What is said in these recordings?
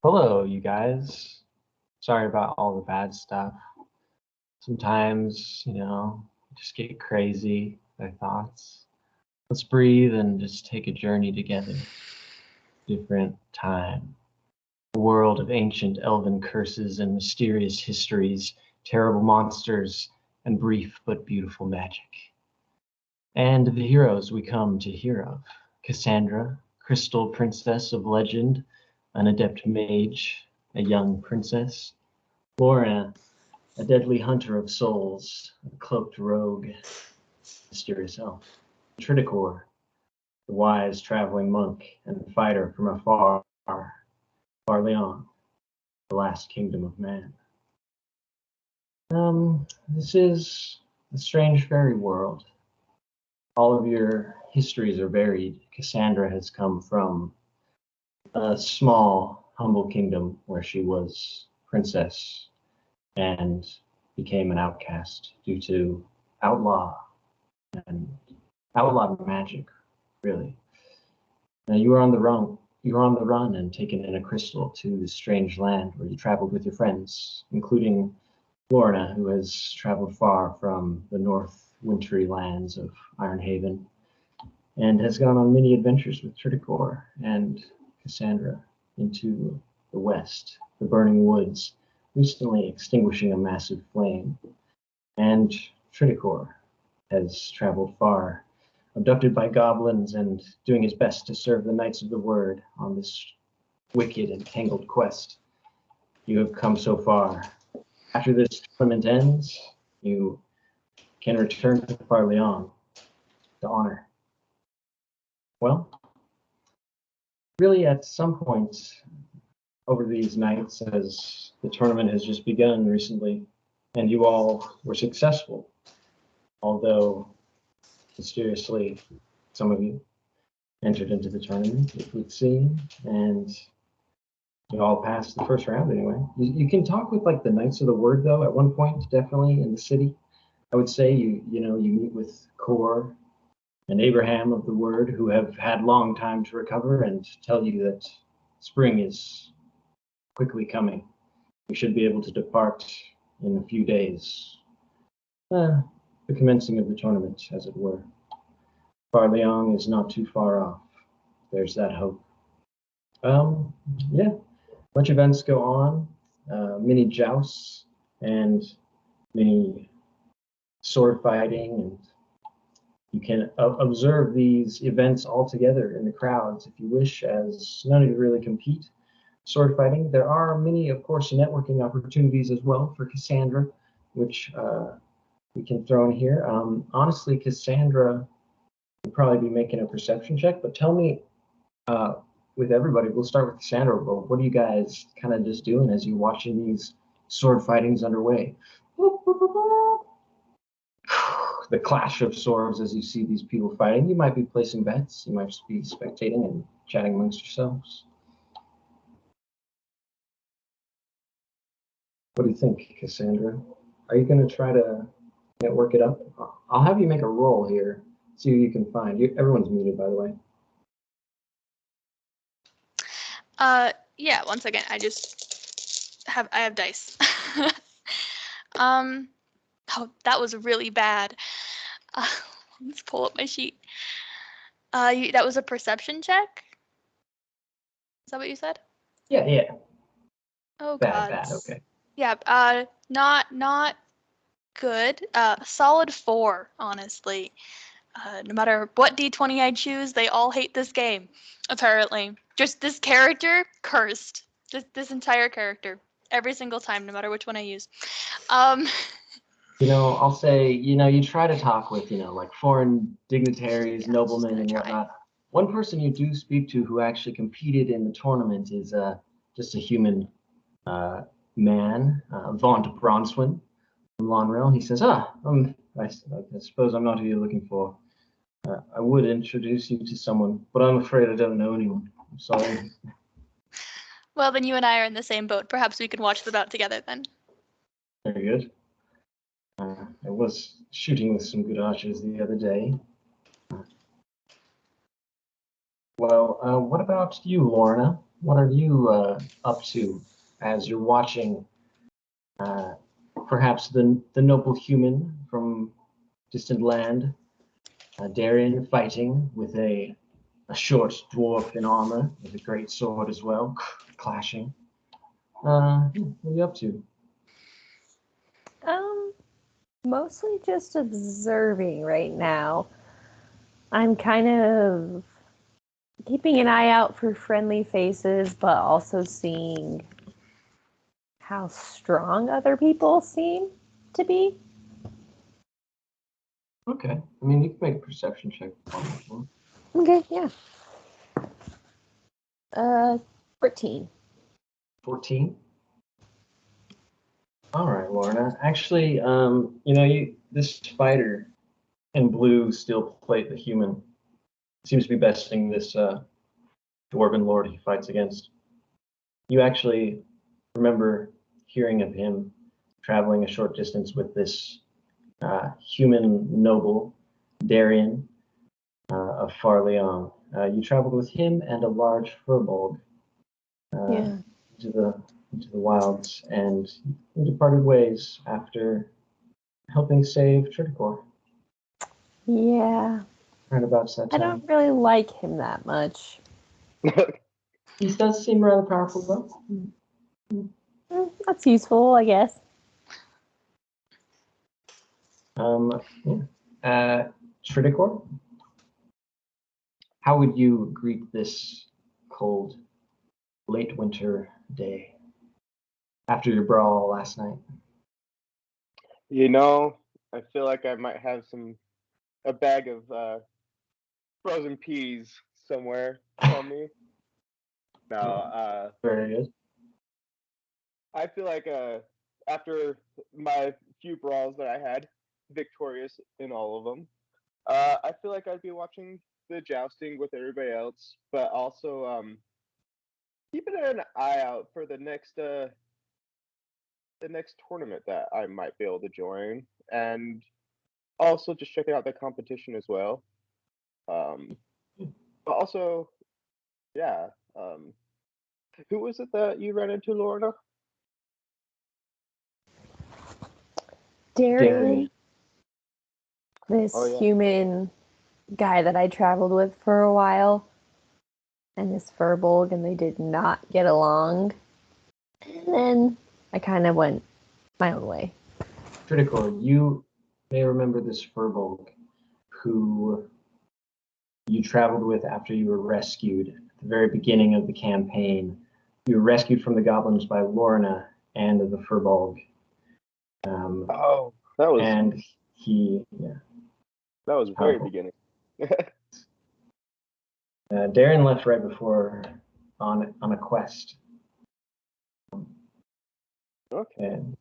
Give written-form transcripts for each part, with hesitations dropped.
Hello, you guys. Sorry about all the bad stuff. Sometimes, just get crazy with our thoughts. Let's breathe and just take a journey together. Different time. A world of ancient elven curses and mysterious histories, terrible monsters, and brief but beautiful magic. And the heroes we come to hear of. Cassandra, crystal princess of legend, an adept mage, a young princess. Lorena, a deadly hunter of souls, a cloaked rogue, mysterious elf. Tredicor, the wise traveling monk and fighter from afar, Leon, the last kingdom of man. This is a strange fairy world. All of your histories are varied. Cassandra has come from a small, humble kingdom where she was princess and became an outcast due to outlaw and outlawed magic, really. Now you were on the run. You were on the run and taken in a crystal to this strange land where you traveled with your friends, including Lorna, who has traveled far from the north wintry lands of Ironhaven, and has gone on many adventures with Tredicor and Cassandra into the west, the burning woods, recently extinguishing a massive flame. And Tredicor has traveled far, abducted by goblins and doing his best to serve the Knights of the Word on this wicked and tangled quest. You have come so far. After this tournament ends, you can return to Farleon to honor. Well, really at some point over these nights, as the tournament has just begun recently, and you all were successful, although mysteriously some of you entered into the tournament, it would seem, and you all passed the first round anyway. You can talk with like the Knights of the Word though at one point, definitely in the city. I would say you meet with Kor and Abraham of the Word, who have had long time to recover and tell you that spring is quickly coming. We should be able to depart in a few days. The commencing of the tournament, as it were. Farleon is not too far off. There's that hope. Yeah, much events go on, many jousts and many sword fighting, and you can observe these events all together in the crowds if you wish, as none of you really compete sword fighting. There are many, of course, networking opportunities as well for Cassandra, which we can throw in here. Honestly, Cassandra will probably be making a perception check, but tell me, with everybody, we'll start with Cassandra, but what are you guys kind of just doing as you're watching these sword fightings underway? The clash of swords as you see these people fighting. You might be placing bets, you might just be spectating and chatting amongst yourselves. What do you think, Cassandra? Are you going to try to network it up? I'll have you make a roll here, see who you can find. Everyone's muted, by the way. Yeah, one second. I have dice. Oh, that was really bad. Let's pull up my sheet. That was a perception check? Is that what you said? Yeah. Oh, bad, God. Bad, okay. Yeah, not good. Solid 4, honestly. No matter what D20 I choose, they all hate this game, apparently. Just this character, cursed. This entire character. Every single time, no matter which one I use. I'll say, you try to talk with, like foreign dignitaries, noblemen, and whatnot. Try. One person you do speak to who actually competed in the tournament is just a human man, Vaunt Bronswin from Lonrel. He says, I suppose I'm not who you're looking for. I would introduce you to someone, but I'm afraid I don't know anyone. I'm sorry. Well, then you and I are in the same boat. Perhaps we can watch the bout together then. Very good. I was shooting with some good archers the other day. Well, what about you, Lorna? what are you up to as you're watching uh, perhaps the noble human from distant land, Darien, fighting with a short dwarf in armor with a great sword as well, clashing. What are you up to? Um, Mostly just observing right now. I'm kind of keeping an eye out for friendly faces, but also seeing how strong other people seem to be. Okay. I mean, you can make a perception check on this one. Okay, yeah. 14. 14. All right, Lorna. Actually, this fighter in blue steel plate, the human, seems to be besting this dwarven lord he fights against. You actually remember hearing of him traveling a short distance with this human noble, Darien of Farleon. You traveled with him and a large furbolg Yeah. into the wilds, and you departed ways after helping save Tredicor. Yeah. Right about that I time. don't really like him that much. He does seem rather powerful, though. That's useful, I guess. Yeah. Tridicor, how would you greet this cold, late winter day after your brawl last night? I feel like I might have a bag of frozen peas somewhere on me. No, Very good. I feel like after my few brawls that I had, victorious in all of them, I feel like I'd be watching the jousting with everybody else, but also keeping an eye out for the next tournament that I might be able to join, and also just checking out the competition as well. Um, but also, yeah. Who was it that you ran into, Lorna? Darien, this Oh yeah. human guy that I traveled with for a while, and this furbolg, and they did not get along. And then I kind of went my own way. Critical, you may remember this furbolg who you traveled with after you were rescued at the very beginning of the campaign. You were rescued from the goblins by Lorna and the furbolg. Oh, that was And he, yeah, very powerful. beginning. Darren left right before on a quest. Okay. And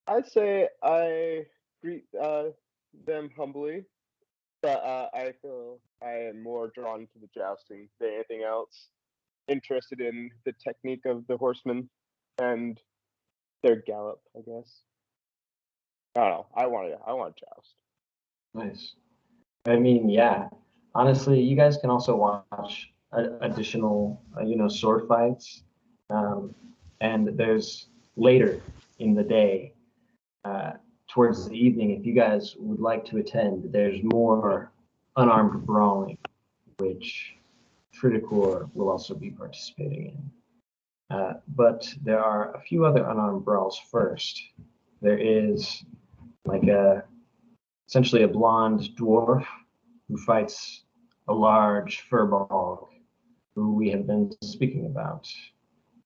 I'd say I greet them humbly, but I feel I am more drawn to the jousting than anything else. Interested in the technique of the horsemen and their gallop, I guess. I don't know. I want to joust. nice. I mean, yeah. Honestly, you guys can also watch additional, sword fights. And there's later in the day, uh, towards the evening, if you guys would like to attend, there's more unarmed brawling, which Tridicor will also be participating in. But there are a few other unarmed brawls first. There is like essentially a blonde dwarf who fights a large furball who we have been speaking about.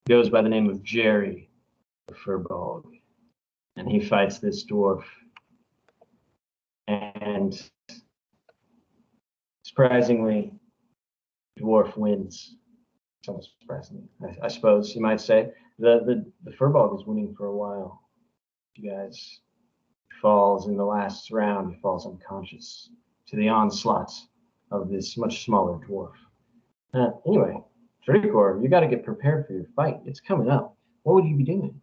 He goes by the name of Jerry the furball, and he fights this dwarf. And surprisingly, dwarf wins. Almost surprisingly, I suppose you might say. The furball is winning for a while. You guys falls in the last round. He falls unconscious to the onslaught of this much smaller dwarf. Anyway, Dracor, you got to get prepared for your fight. It's coming up. What would you be doing?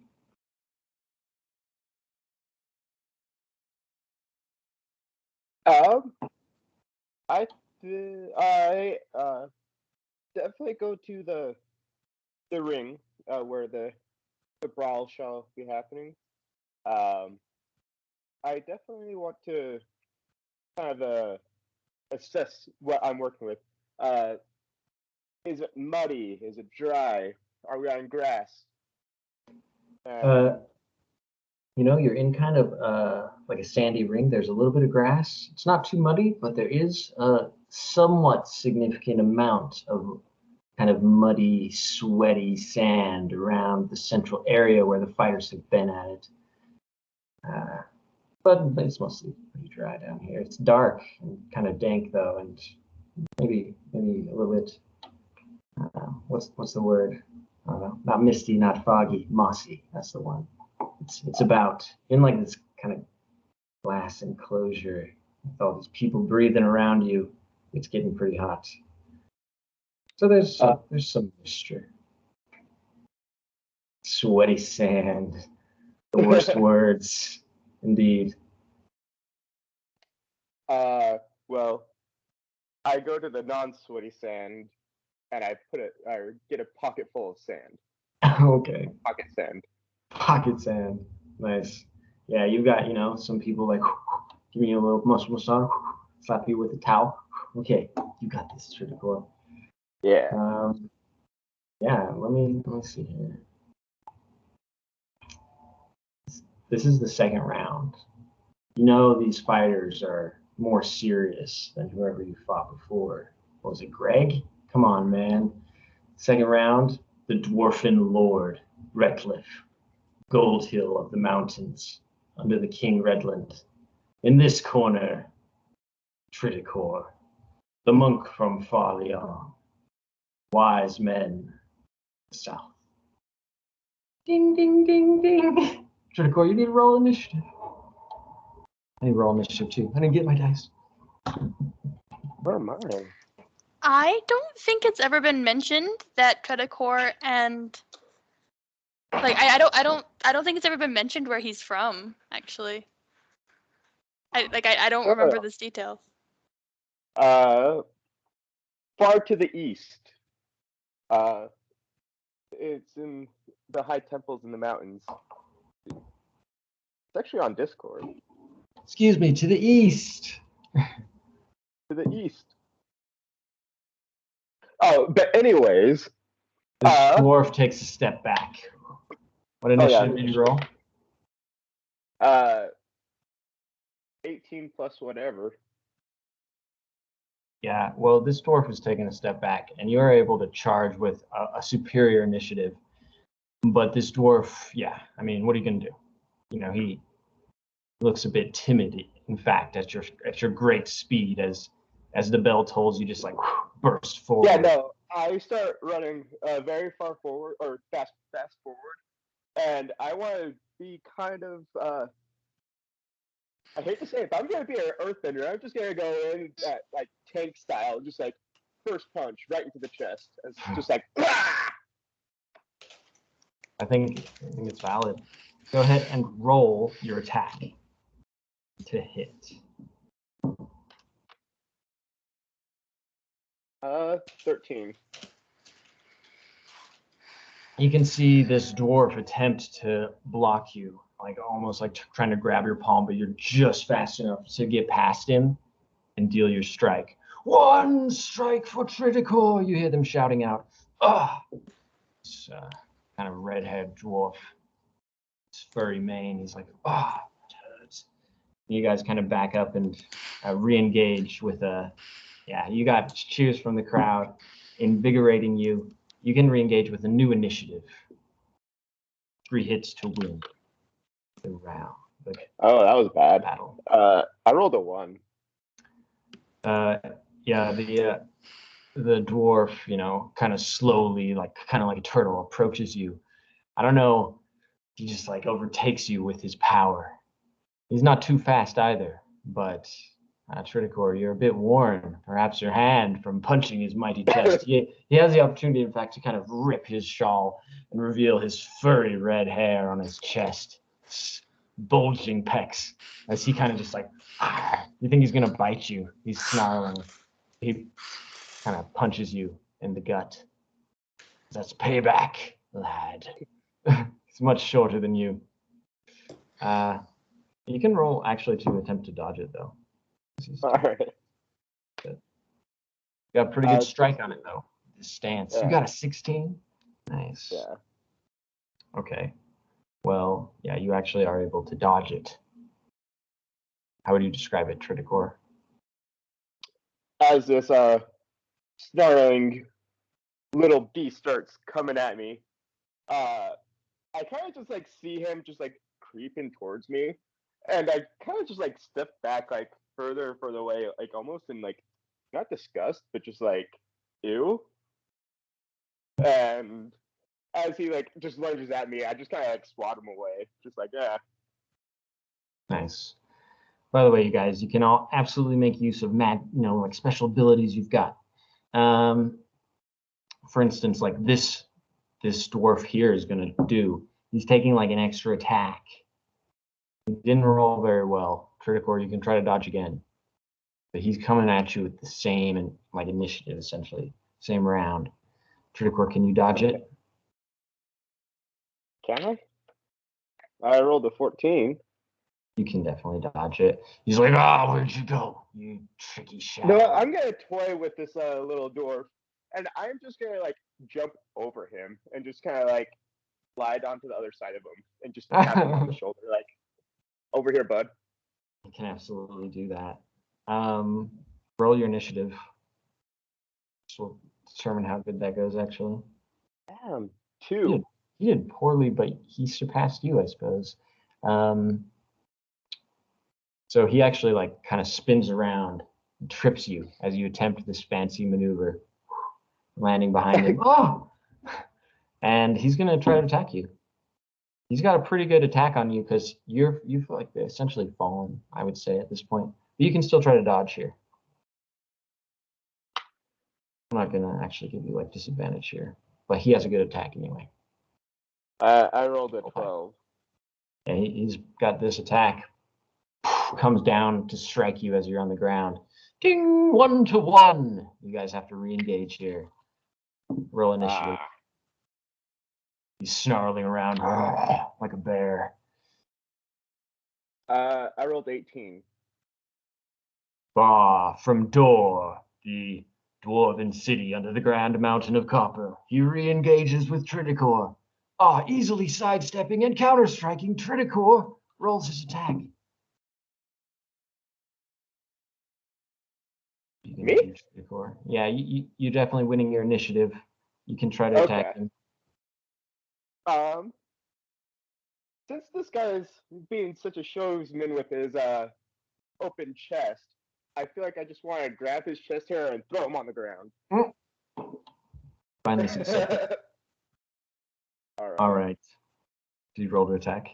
Um, I I definitely go to the ring where the brawl shall be happening. Um, I definitely want to kind of assess what I'm working with. Uh, is it muddy? Is it dry? Are we on grass? Uh, you're in kind of like a sandy ring. There's a little bit of grass. It's not too muddy, but there is a somewhat significant amount of kind of muddy, sweaty sand around the central area where the fighters have been at it. But it's mostly pretty dry down here. It's dark and kind of dank though, and maybe a little bit. What's the word? I don't know. Not misty, not foggy, mossy. That's the one. It's about in like this kind of glass enclosure with all these people breathing around you. It's getting pretty hot. So there's some moisture. Sweaty sand. The worst words, indeed. Well, I go to the non-sweaty sand and I get a pocket full of sand. Okay. Pocket sand. Pocket sand. Nice. Yeah, you've got, some people like giving you a little muscle massage, slap you with a towel. Okay, you got this, Tredicor. Yeah. Yeah, let me see here. This is the second round. These fighters are more serious than whoever you fought before. What was it, Greg? Come on, man. Second round, the Dwarfen Lord, Redcliffe, Gold Hill of the mountains, under the King Redland. In this corner, Tredicor, the monk from far Lyon, wise men, south. Ding, ding, ding, ding. Tredicor, you need to roll initiative. I need to roll initiative too. I didn't get my dice. Where am I? I don't think it's ever been mentioned that Tredicor and I don't think it's ever been mentioned where he's from, actually. I don't remember this detail. Far to the east. It's in the high temples in the mountains. It's actually on Discord. Excuse me, to the east. To the east. Oh, but anyways. The dwarf takes a step back. What initiative did you roll? 18 plus whatever. Yeah, well, this dwarf is taking a step back, and you are able to charge with a superior initiative. But this dwarf, yeah, I mean, what are you going to do? He looks a bit timid. In fact, at your great speed, as the bell tolls, you just like burst forward. Yeah, no, I start running very far forward or fast forward, and I want to be kind of. I hate to say it, but I'm gonna be an earthbender. I'm just gonna go in at like tank style, just like first punch right into the chest, just like. I think it's valid. Go ahead and roll your attack to hit. 13. You can see this dwarf attempt to block you, like almost like trying to grab your palm, but you're just fast enough to get past him and deal your strike. One strike for Tredicor! You hear them shouting out. It's kind of redhead dwarf. His furry mane. He's like, You guys kind of back up and re-engage with you got cheers from the crowd, invigorating you. You can re-engage with a new initiative. 3 hits to win the round. Oh, that was bad. Battle. I rolled a 1. The dwarf, kind of slowly, kind of like a turtle, approaches you. I don't know. He just overtakes you with his power. He's not too fast either, but Tredicor, you're a bit worn. Perhaps your hand from punching his mighty chest. He has the opportunity, in fact, to kind of rip his shawl and reveal his furry red hair on his chest, bulging pecs, as he kind of just you think he's gonna bite you. He's snarling. He kind of punches you in the gut. That's payback, lad. He's much shorter than you. You can roll actually to attempt to dodge it though. All right. You got a pretty good strike on it though. This stance. Yeah. You got a 16? Nice. Yeah. Okay. Well, yeah, you actually are able to dodge it. How would you describe it, Tredicor? As this snarling little beast starts coming at me, I kind of just like see him just like creeping towards me, and I kind of just like step back like further and further away, like almost in like not disgust, but just like ew. And as he like just lunges at me, I just kind of like swat him away, just like yeah. Nice. By the way, you guys, you can all absolutely make use of like special abilities you've got. For instance, like this dwarf here is gonna do. He's taking like an extra attack. He didn't roll very well. Tredicor, you can try to dodge again. But he's coming at you with the same and like initiative essentially. Same round. Tredicor, can you dodge it? Can I? I rolled a 14. You can definitely dodge it. He's like, "Ah, where'd you go? You tricky shadow." No, I'm gonna toy with this little dwarf, and I'm just gonna like jump over him and just kind of like slide onto the other side of him and just tap him on the shoulder, like, "Over here, bud." You can absolutely do that. Roll your initiative. This will determine how good that goes, actually. Damn, 2. He did poorly, but he surpassed you, I suppose. So he actually like kind of spins around and trips you as you attempt this fancy maneuver, landing behind him. Oh! And he's gonna try to attack you. He's got a pretty good attack on you because you've like essentially fallen, I would say, at this point. But you can still try to dodge here. I'm not gonna actually give you like disadvantage here, but he has a good attack anyway. I rolled a 12. Yeah, he's got this attack. Comes down to strike you as you're on the ground. Ding! 1-1. You guys have to re-engage here. Roll initiative. He's snarling around like a bear. I rolled 18. From Dor, the dwarven city under the grand mountain of copper, he re-engages with Tredicor. Easily sidestepping and counter-striking, Tredicor rolls his attack. Me? Yeah, you're definitely winning your initiative. You can try to attack him. Since this guy is being such a showsman with his open chest, I feel like I just want to grab his chest hair and throw him on the ground. Finally succeeded. All right. Did you roll to attack?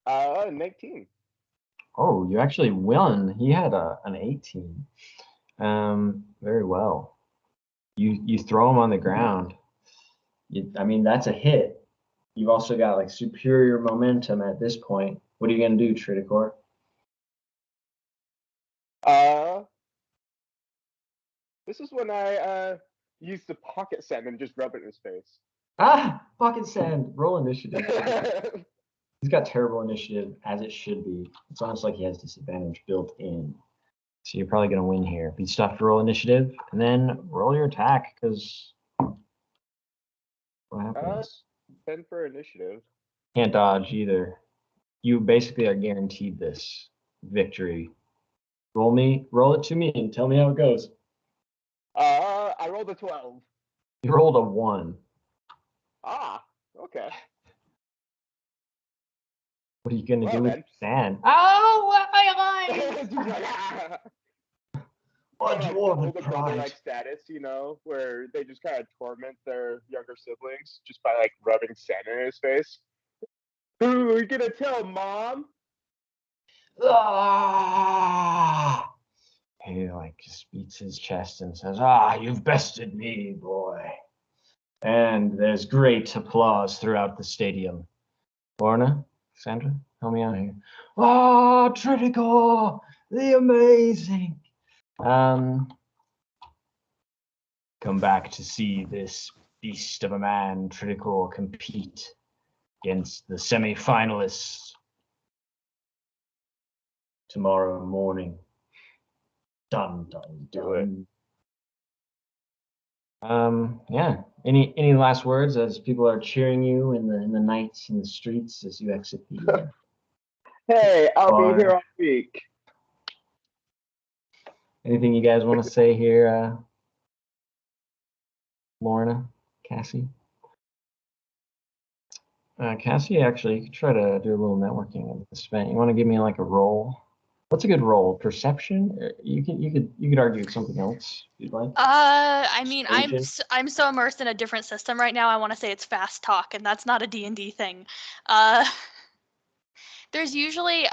19. Oh, you actually won. He had an 18. Very well. You throw him on the ground. I mean, that's a hit. You've also got like superior momentum at this point. What are you gonna do, Tredicor? This is when I use the pocket sand and just rub it in his face. Pocket sand. Roll initiative. He's got terrible initiative, as it should be. It's almost like he has disadvantage built in. So you're probably going to win here. But you still have to roll initiative, and then roll your attack, because what happens? 10 for initiative. Can't dodge either. You basically are guaranteed this victory. Roll it to me, and tell me how it goes. I rolled a 12. You rolled a 1. Okay. What are you going to do with sand? Dwarven pride. Like status, where they just kind of torment their younger siblings just by like rubbing sand in his face. Who are you gonna tell, Mom? He like just beats his chest and says, "You've bested me, boy." And there's great applause throughout the stadium. Lorna, Sandra, help me out here. Tredicor, the amazing. come back to see this beast of a man, Tredicor, compete against the semi-finalists tomorrow morning. Dun, dun, Do it. Yeah. Any last words as people are cheering you in the nights in the streets as you exit the Hey, I'll bar? be here all week. Anything you guys want to say here, Lorna, Cassie? Cassie, actually, you could try to do a little networking in this event. You want to give me like a roll? What's a good roll? Perception? You could argue something else if you'd like. I mean, Persuasion? I'm so immersed in a different system right now. I want to say it's fast talk, and that's not a D&D thing. There's usually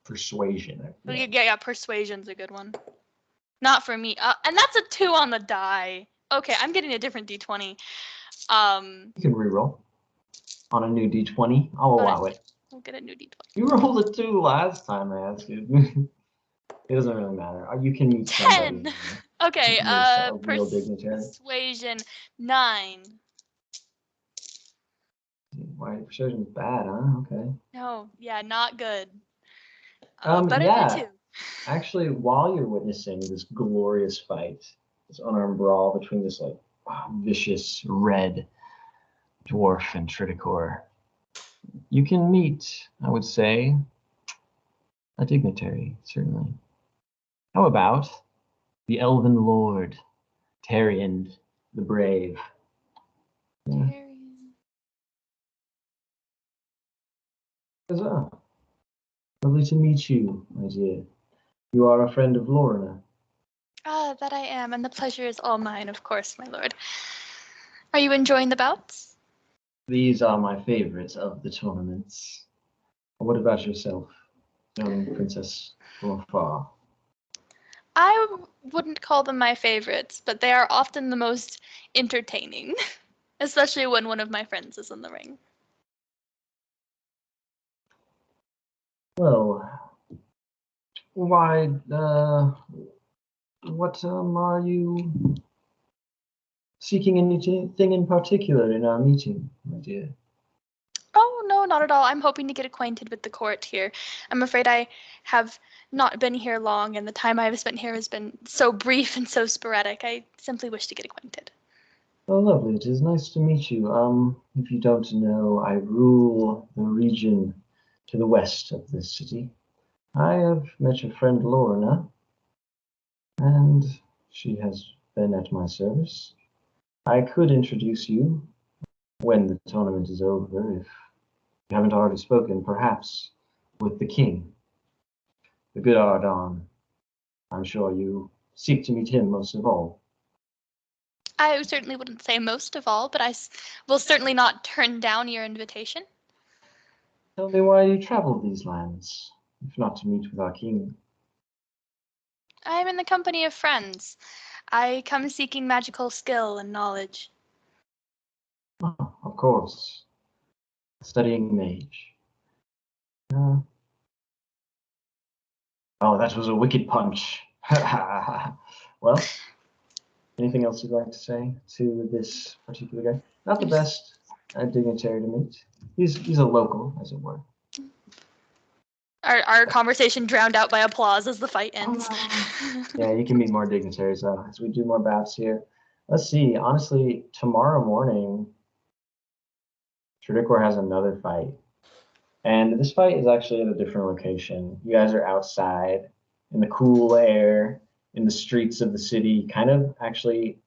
Persuasion. yeah, persuasion's a good one. Not for me. And that's a 2 on the die. Okay, I'm getting a different D20. You can reroll on a new D20. I'll allow it. I'll get a new D20. You rolled a 2 last time I asked you. It doesn't really matter. You can meet somebody. 10. Okay, A real dignitary. persuasion 9. Why persuasion's bad, huh? Okay. No, yeah, not good. Better Yeah. than 2. Actually, while you're witnessing this glorious fight, this unarmed brawl between this like vicious red dwarf and Tredicor, you can meet, I would say, a dignitary, certainly. How about the Elven Lord, Tarian the Brave? Huzzah. Lovely to meet you, my dear. You are a friend of Lorena. Ah, that I am, and the pleasure is all mine, of course, my lord. Are you enjoying the bouts? These are my favorites of the tournaments. What about yourself, young princess from afar? I wouldn't call them my favorites, but they are often the most entertaining, especially when one of my friends is in the ring. Well, why, what are you seeking anything in particular in our meeting, my dear? Oh, no, not at all. I'm hoping to get acquainted with the court here. I'm afraid I have not been here long, and the time I have spent here has been so brief and so sporadic. I simply wish to get acquainted. Oh, lovely. It is nice to meet you. If you don't know, I rule the region to the west of this city. I have met your friend Lorena, and she has been at my service. I could introduce you when the tournament is over, if you haven't already spoken, perhaps with the king, the good Ardon. I'm sure you seek to meet him most of all. I certainly wouldn't say most of all, but I will certainly not turn down your invitation. Tell me why you traveled these lands, if not to meet with our king. I am in the company of friends. I come seeking magical skill and knowledge. Oh, of course. Studying mage. Oh, that was a wicked punch. Well, anything else you'd like to say to this particular guy? Not the best dignitary to meet. He's a local, as it were. Our conversation drowned out by applause as the fight ends. Yeah, you can meet more dignitaries though as we do more bouts here. Let's see. Honestly, tomorrow morning, Tredicor has another fight. And this fight is actually at a different location. You guys are outside in the cool air, in the streets of the city. Kind of actually,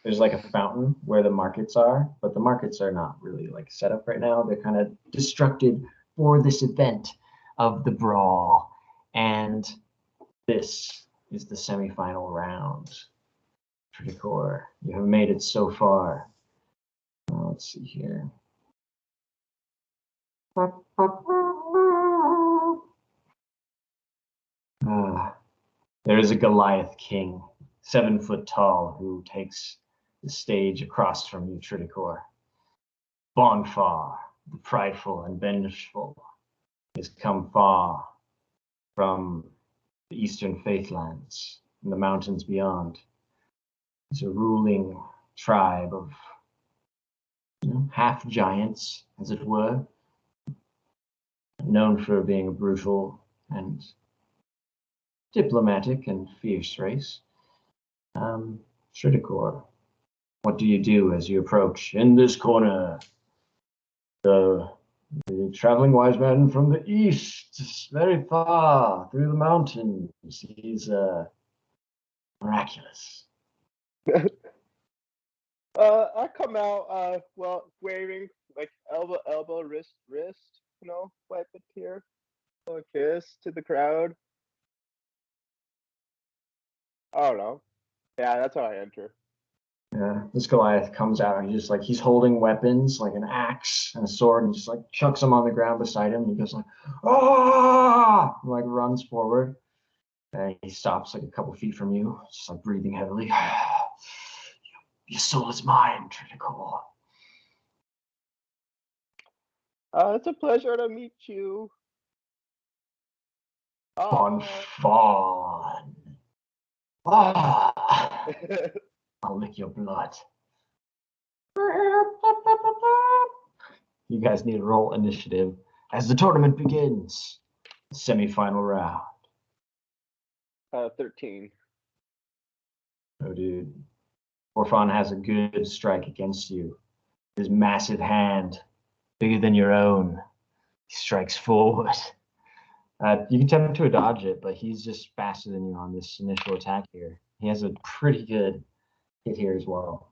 there's like a fountain where the markets are, but the markets are not really like set up right now. They're kind of constructed for this event of the brawl. And this is the semifinal round. Tredicor, you have made it so far. Let's see here. There is a Goliath king, 7 foot tall, who takes the stage across from you, Tredicor. Bonfar, the prideful and vengeful, has come far from the eastern faithlands and the mountains beyond. It's a ruling tribe of half giants, as it were, known for being a brutal and diplomatic and fierce race. Tredicor, what do you do as you approach? In this corner, the traveling wise man from the east, very far through the mountains. He's miraculous. I come out, waving like elbow, wrist, wipe a tear, a kiss to the crowd. I don't know. Yeah, that's how I enter. Yeah, this Goliath comes out and he's holding weapons like an axe and a sword and just like chucks them on the ground beside him. And he goes like, ah, and, like runs forward. And he stops like a couple feet from you, just like breathing heavily. Your soul is mine, Tredicor. It's a pleasure to meet you. Fun. Ah, I'll lick your blood. You guys need to roll initiative as the tournament begins. Semi-final round. 13. Oh, dude. Orphan has a good strike against you. His massive hand, bigger than your own, he strikes forward. You can attempt to dodge it, but he's just faster than you on this initial attack here. He has a pretty good hit here as well.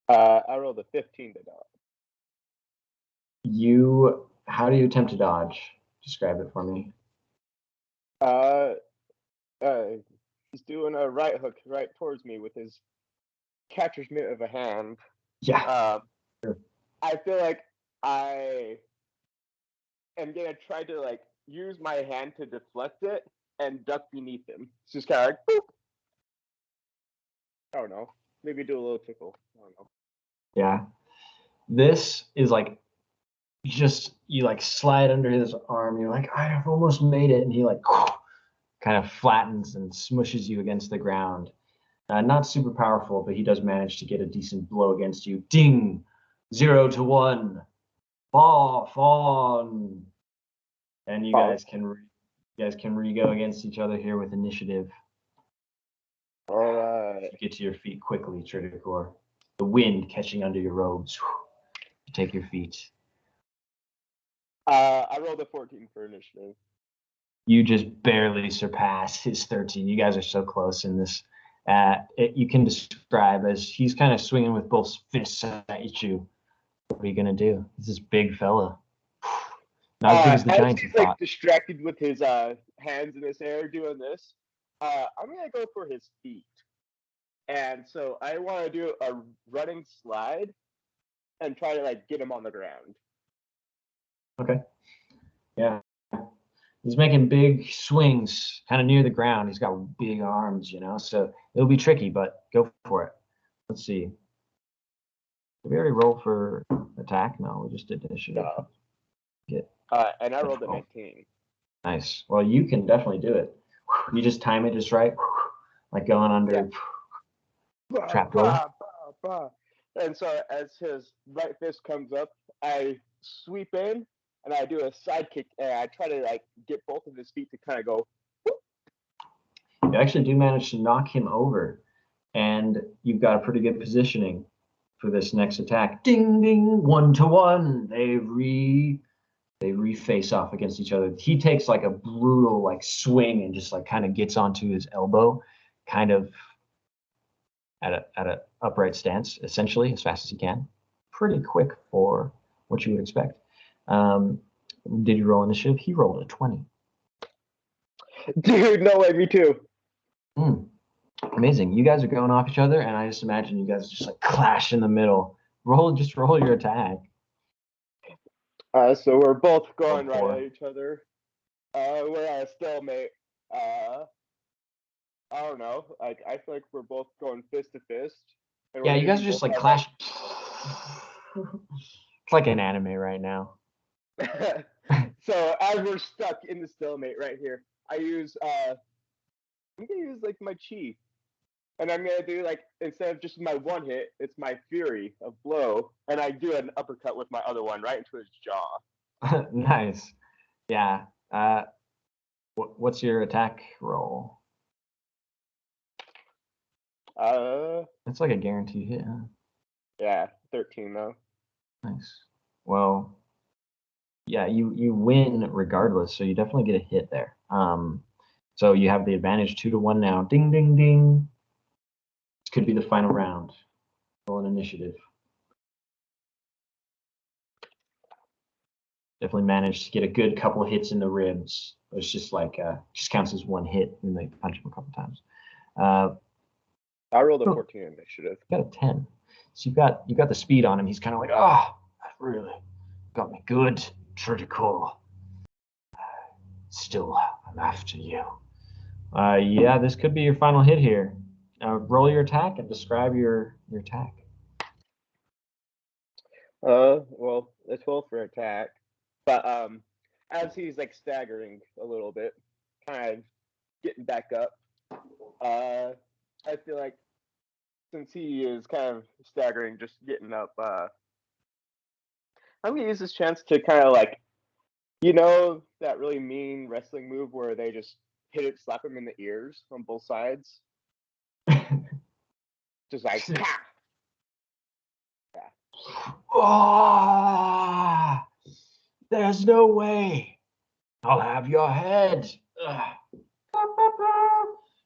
I rolled a 15 to dodge. How do you attempt to dodge? Describe it for me. He's doing a right hook right towards me with his catcher's mitt of a hand. Yeah. Sure. I feel like I am gonna try to like use my hand to deflect it and duck beneath him. It's just kind of like, boop. I don't know. Maybe do a little tickle. I don't know. Yeah. This is like just you like slide under his arm. You're like, I have almost made it, and he like kind of flattens and smushes you against the ground. Not super powerful, but he does manage to get a decent blow against you. Ding! 0-1. Fawn. And you guys can re-go against each other here with initiative. All right. You get to your feet quickly, Tredicor. The wind catching under your robes. You take your feet. I rolled a 14 for initiative. You just barely surpass his 13. You guys are so close in this. You can describe as he's kind of swinging with both fists at you. What are you gonna do? He's this big fella. Not as big as the giant you he's like thought. distracted with his hands in his hair doing this. I'm gonna go for his feet, and so I want to do a running slide and try to like get him on the ground. Okay. Yeah. He's making big swings kind of near the ground. He's got big arms, so it'll be tricky, but go for it. Let's see. Did we already roll for attack? No, we just did initiative. No. And I rolled a 19. Nice. Well, you can definitely do it. You just time it just right, like going under trap door. And so as his right fist comes up, I sweep in and I do a side kick and I try to like get both of his feet to kind of go. Whoop. You actually do manage to knock him over, and you've got a pretty good positioning for this next attack. Ding ding, 1-1. They re-face off against each other. He takes like a brutal like swing and just like kind of gets onto his elbow, kind of at a upright stance, essentially as fast as he can. Pretty quick for what you would expect. Did you roll initiative? He rolled a 20. Dude, no way, me too. Amazing. You guys are going off each other, and I just imagine you guys just like clash in the middle. Roll your attack. So we're both going right at each other. We're at a stalemate. I don't know. Like I feel like we're both going fist to fist. Yeah, you guys are just like clash. It's like an anime right now. So as we're stuck in the stalemate right here, I'm gonna use like my chi. And I'm gonna do like instead of just my one hit, it's my fury of blow, and I do an uppercut with my other one right into his jaw. Nice. Yeah. What's your attack roll? It's like a guaranteed hit, huh? Yeah, 13 though. Nice. Well, yeah, you win regardless, so you definitely get a hit there. So you have the advantage 2-1 now. Ding, ding, ding. This could be the final round. Roll an initiative. Definitely managed to get a good couple hits in the ribs. It's just like just counts as one hit, and they punch him a couple times. I rolled a 14 initiative. You got a 10. So you got the speed on him. He's kind of like, oh, that really got me good, Tredicor. Still, I'm after you. Yeah, this could be your final hit here. Roll your attack and describe your attack. Well, it's 12 for attack, but as he's like staggering a little bit, kind of getting back up, I feel like since he is kind of staggering, just getting up, I'm gonna use this chance to kind of like, that really mean wrestling move where they just slap him in the ears on both sides, just like, ha! Oh, there's no way. I'll have your head.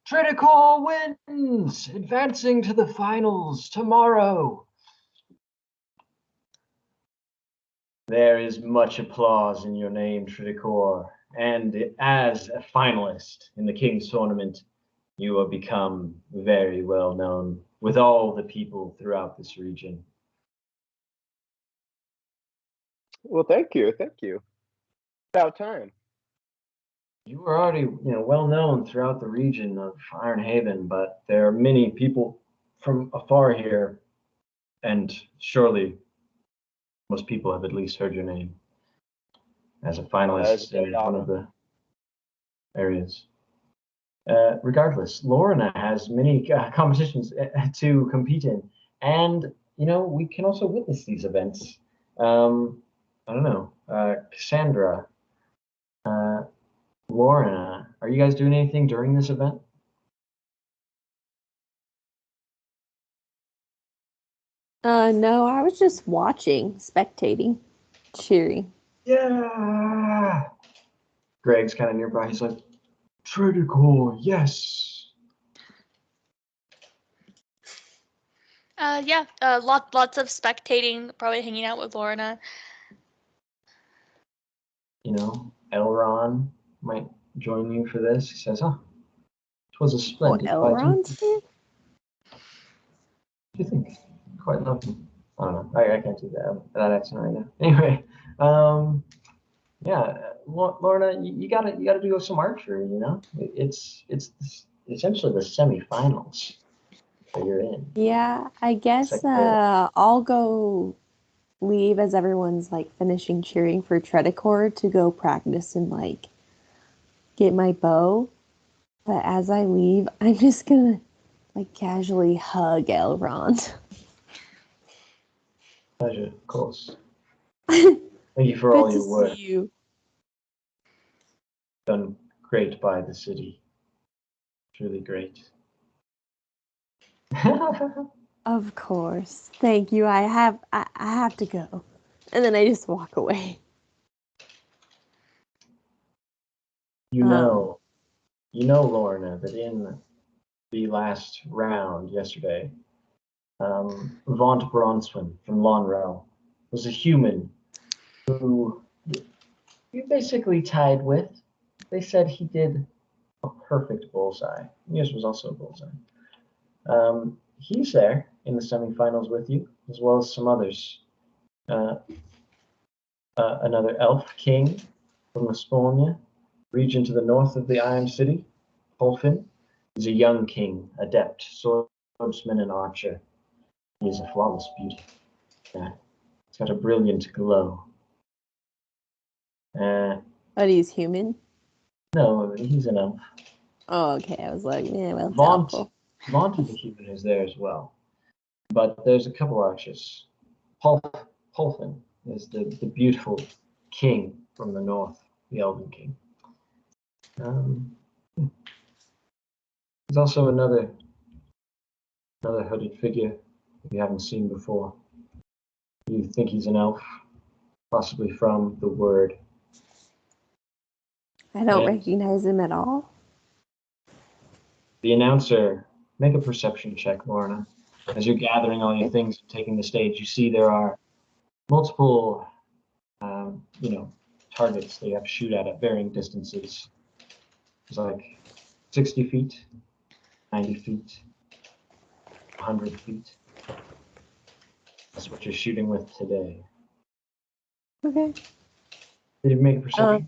Tredicor wins, advancing to the finals tomorrow. There is much applause in your name, Tredicor, and as a finalist in the King's Tournament, you will become very well known with all the people throughout this region. Well, thank you. About time. You are already, well known throughout the region of Ironhaven, but there are many people from afar here, and surely most people have at least heard your name as a finalist in one of the areas. Regardless, Lorena has many competitions to compete in, and we can also witness these events. I don't know, Cassandra, Lorena, are you guys doing anything during this event? No, I was just watching, spectating, cheering. Yeah. Greg's kind of nearby. He's like, Tredicor, yes. Yeah, lots of spectating, probably hanging out with Lorena. Elron might join you for this. He says, "Oh, it was a splendid fight." Elrond's here? What do you think? Quite lovely. I don't know. I can't do that accent right now. Anyway, yeah, Lorna, you gotta do some archery. It's essentially the semifinals that you're in. Yeah, I guess like I'll go leave as everyone's like finishing cheering for Tredicor to go practice and like get my bow. But as I leave, I'm just gonna like casually hug Elrond. Pleasure, of course. Thank you for all your work. See you. Done great by the city. Truly great. Of course. Thank you. I have to go. And then I just walk away. You know, Lorna, that in the last round yesterday, Vaunt Bronswin from Lonrel was a human who you basically tied with. They said he did a perfect bullseye. Yours was also a bullseye. He's there in the semifinals with you, as well as some others. Another elf king from Estonia, region to the north of the Iron City, Holfin. He's a young king, adept, swordsman, and archer. He is a flawless beauty. Yeah. He's got a brilliant glow. But he's human? No, he's an elf. Oh, okay. I was like, yeah, well, Vaunt doubtful. Monty the human is there as well. But there's a couple archers. Pulfin is the beautiful king from the north, the Elven King. There's also another hooded figure you haven't seen before. You think he's an elf, possibly from the word. I don't And recognize him at all. the announcer, make a perception check, Lorna. As you're gathering all your things and taking the stage, you see there are multiple, targets that you have to shoot at varying distances. It's like 60 feet, 90 feet, 100 feet. That's what you're shooting with today. Okay. Did you make a perception?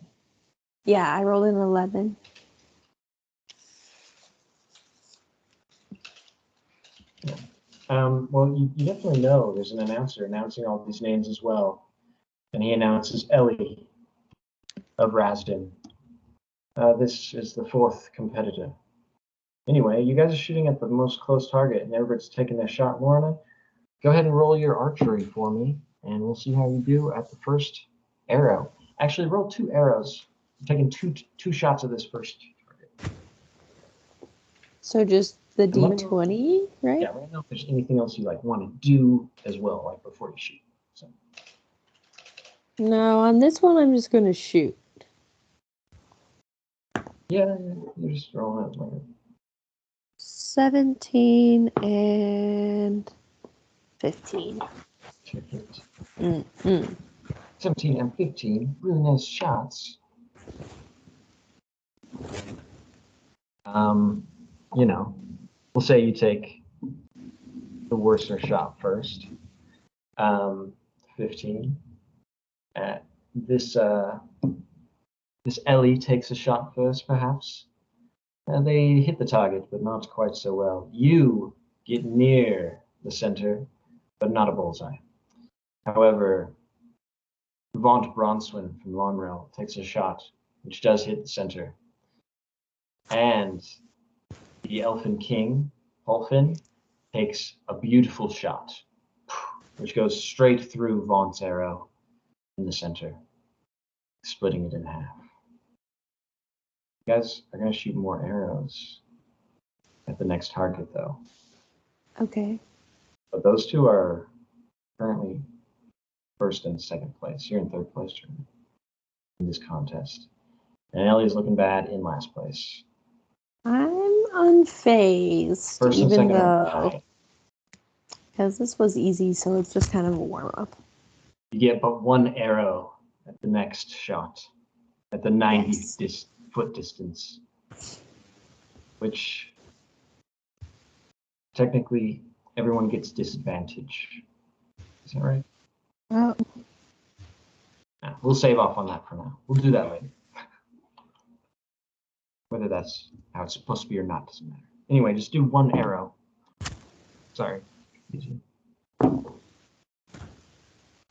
Yeah, I rolled an 11. Well, you definitely know there's an announcer announcing all these names as well. And he announces Ellie of Rasden. This is the fourth competitor. Anyway, you guys are shooting at the most close target, and everybody's taking their shot. Lorna, go ahead and roll your archery for me, and we'll see how you do at the first arrow. Actually, roll 2 arrows. I'm taking two shots of this first target. So just the And let me- D20, right? Yeah, let me know if there's anything else you want to do as well, like before you shoot. So. No, on this one, I'm just going to shoot. Yeah, you're just rolling it later. 17 and 15. 17 and 15, really nice shots. We'll say you take the worser shot first. 15. This Ellie takes a shot first, perhaps. They hit the target, but not quite so well. You get near the center, but not a bullseye. However, Vaunt Bronswin from Lonrel takes a shot, which does hit the center. And the Elfin King, Pulfin, takes a beautiful shot, which goes straight through Vaunt's arrow in the center, splitting it in half. You guys are going to shoot more arrows at the next target, though. Okay. But those two are currently first and second place. You're in third place in this contest. And Ellie's looking bad in last place. I'm unfazed, First and even second are though, tied. because this was easy, so it's just kind of a warm-up. You get but 1 arrow at the next shot, at the 90 foot distance, which technically everyone gets disadvantage. Is that right? Oh, Nah, we'll save off on that for now. We'll do that later. Whether that's how it's supposed to be or not doesn't matter. Anyway, just do 1 arrow. Sorry.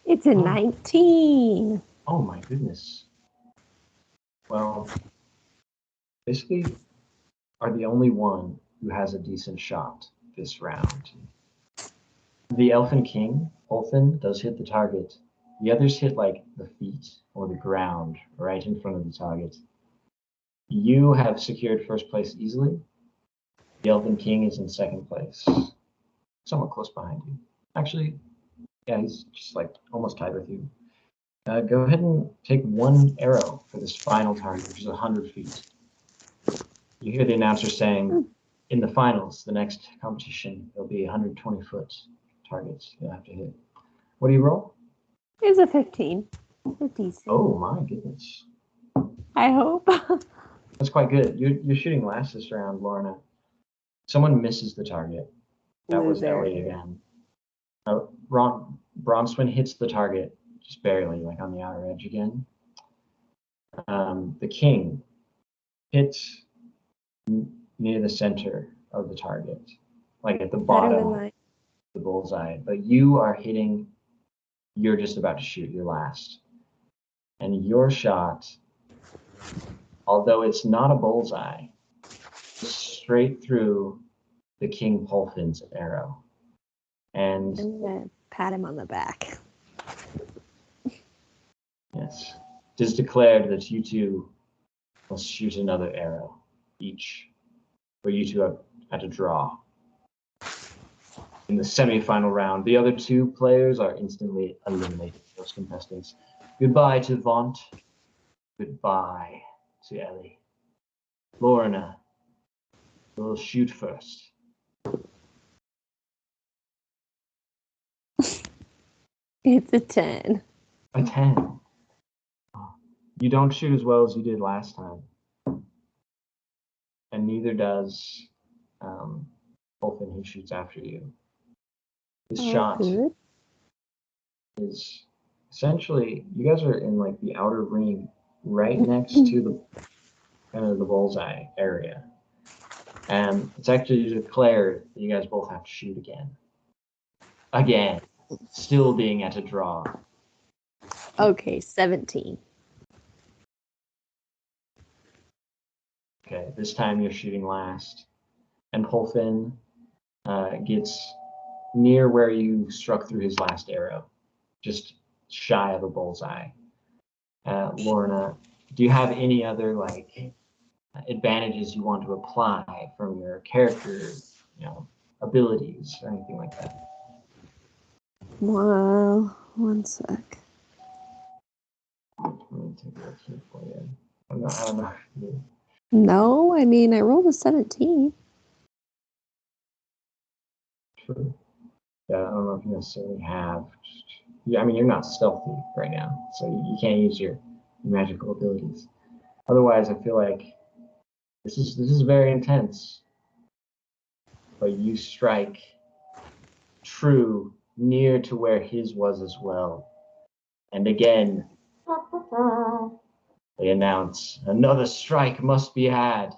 it's a 19. Oh my goodness. Well, basically are the only one who has a decent shot this round. The Elfin King, Ulfin, does hit the target. The others hit like the feet or the ground right in front of the target. You have secured first place easily. The Elfin King is in second place, somewhat close behind you. Actually, yeah, he's just like almost tied with you. Go ahead and take 1 arrow for this final target, which is 100 feet. You hear the announcer saying, in the finals, the next competition, there'll be 120-foot targets you'll have to hit. What do you roll? It's a 15. A decent. Oh my goodness. I hope. That's quite good. You're shooting last this round, Lorna. Someone misses the target. That was Loser. Ellie again. Bronswin hits the target, just barely, like on the outer edge again. The king hits near the center of the target, like at the bottom of the bullseye. But you are hitting, you're just about to shoot your last. And your shot, although it's not a bullseye, straight through the King Polfin's arrow. And I'm gonna pat him on the back. yes, it is declared that you two must shoot another arrow each, where you two have had to draw. In the semifinal round, the other two players are instantly eliminated. Those contestants. Goodbye to Vaunt. Goodbye to Ellie. Lorena, we'll shoot first. It's a 10. A 10. You don't shoot as well as you did last time. And neither does Olfin, who shoots after you. This shot Good. is essentially, you guys are in like the outer ring right next to the kind of the bullseye area. And it's actually declared that you guys both have to shoot again. Again. Still being at a draw. Okay, 17. Okay, this time you're shooting last. And Polfin gets near where you struck through his last arrow. Just shy of a bullseye. Lorna, do you have any other like advantages you want to apply from your character, abilities or anything like that? Well, one sec. Let me take a look here for you. I don't know. No, I mean, I rolled a 17. True. Yeah, I don't know if you necessarily have. I mean, you're not stealthy right now, so you can't use your magical abilities. Otherwise, I feel like this is very intense. But you strike true near to where his was as well. And again, they announce another strike must be had.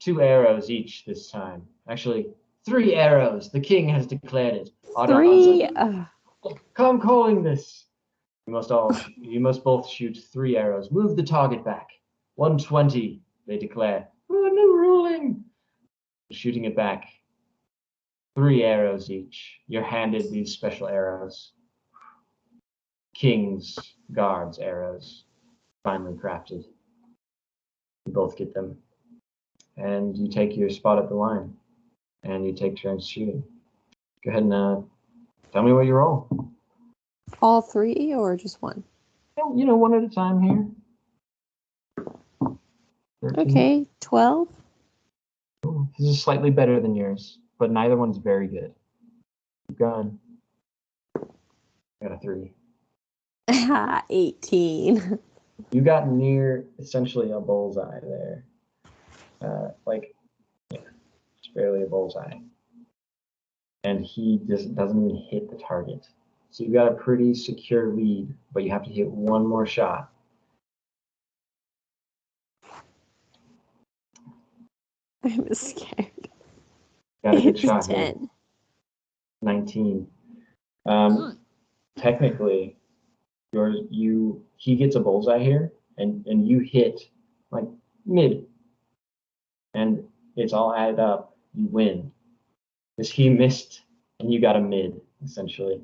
2 arrows each this time. Actually, 3 arrows. The king has declared it. 3. Come calling this. You must both shoot 3 arrows. Move the target back. 120, they declare. New ruling. Shooting it back. 3 arrows each. You're handed these special arrows. King's Guards arrows. Finely crafted. You both get them. And you take your spot at the line. And you take turns shooting. Go ahead and tell me what you roll. All 3 or just one? One at a time here. 13. Okay, 12. This is slightly better than yours, but neither one's very good. Keep going. I got a 3. 18. You got near essentially a bullseye there. Just barely a bullseye. And he just doesn't even hit the target. So you've got a pretty secure lead, but you have to hit one more shot. I'm scared. Got a good It's shot 10. here. 19. Technically, he gets a bullseye here, and you hit like mid, and it's all added up. You win, because he missed and you got a mid. Essentially,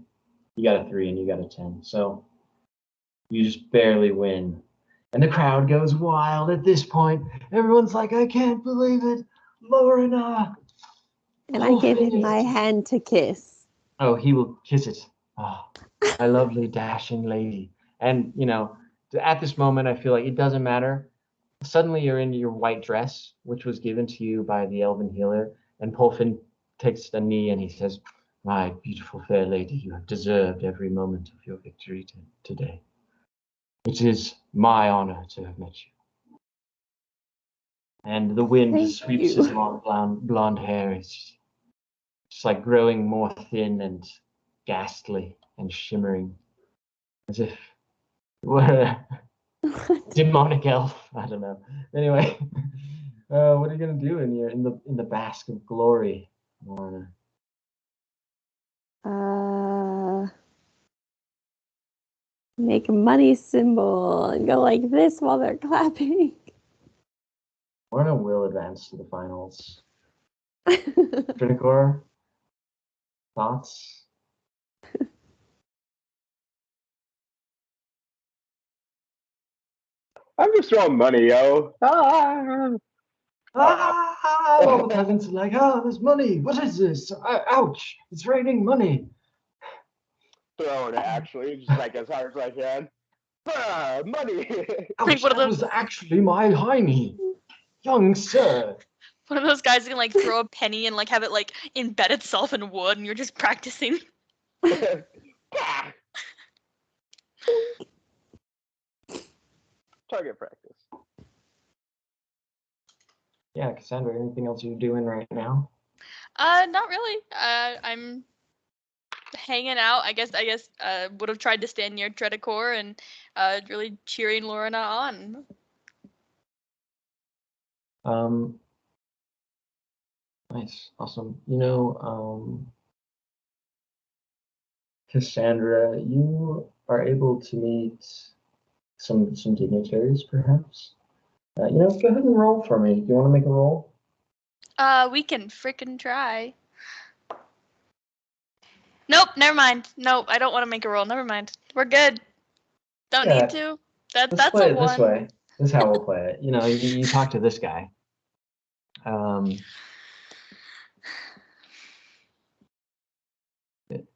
you got a 3 and you got a 10. So you just barely win, and the crowd goes wild at this point. Everyone's like, "I can't believe it, Lorena!" And I give him my hand to kiss. Oh, he will kiss it. Oh, my lovely dashing lady. And, at this moment, I feel like it doesn't matter. Suddenly you're in your white dress, which was given to you by the elven healer. And Polfin takes a knee and he says, "My beautiful fair lady, you have deserved every moment of your victory today. It is my honor to have met you." And the wind Thank sweeps you. his long blonde hair. It's just like growing more thin and ghastly and shimmering, as if it were a demonic elf. I don't know. Anyway, what are you gonna do in the bask of glory, Lorna? Make a money symbol and go like this while they're clapping. Lorna will advance to the finals. Tredicor, thoughts? I'm just throwing money, yo. Ah! All the peasants are like, oh, there's money. What is this? Ouch! It's raining money. Throwing it actually, just like as hard as I can. Ah, money. Ouch! one of That was those- actually my hiney, young sir. One of those guys who can like throw a penny and like have it like embed itself in wood, and you're just practicing. Ah! Target practice. Yeah, Cassandra. Anything else you're doing right now? Not really. I'm hanging out. I guess would have tried to stand near Tredicor and really cheering Lorena on. Nice, awesome. Cassandra, you are able to meet some dignitaries, perhaps. Go ahead and roll for me. Do you want to make a roll? We can frickin' try. Nope, never mind. Nope, I don't want to make a roll. Never mind. We're good. Don't Yeah, need to. Let's That's play a it this one. way. This is how we'll play it. You talk to this guy.